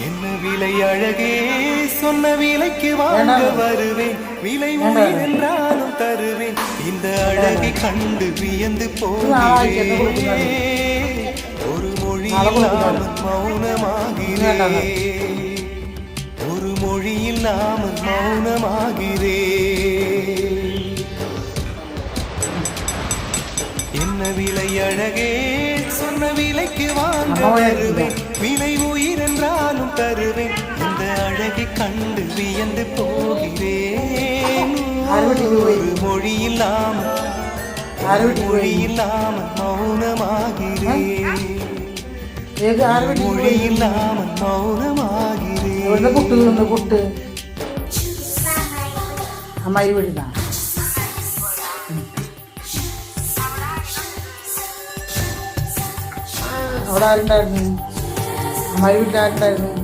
என்ன விலை அழகே சொன்ன விலைக்கு வாங்க வருவேன் விலை உயிர் என்றாலும் தருவேன் இந்த அழகை கண்டு வியந்து போகிறேன் ஒரு மொழி இல்லாமல் மௌனமாகிறேன் ஒரு மொழி இல்லாமல் மௌனமாகிறேன் என்ன விலை அழகே சொன்ன விலைக்கு வாங்க வருவேன் விலை உயிர் என்றாலும் தருவேன் இந்த அழகை கண்டு வியந்து போகிறேன் ஒரு மொழி இல்லாமல் மௌனமாகிறேன் மொழி இல்லாமல் மௌனமாகிறேன் അവിടെ ആരുണ്ടായിരുന്നു അമ്മായി വീട്ടിൽ ആരുണ്ടായിരുന്നു